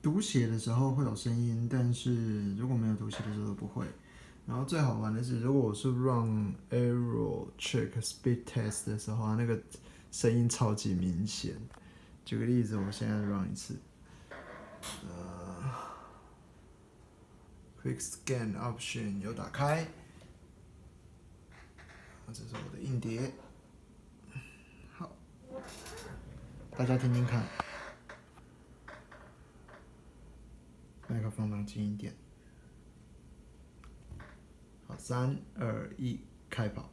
读写的时候会有声音，但是如果没有读写的时候不会。然后最好玩的是，如果我是 run error check speed test 的时候啊，那个声音超级明显。举个例子，我现在 run 一次，quick scan option 有打开，这是我的硬碟。好，大家听听看，麦克风拿近一点。好，3、2、1，开跑。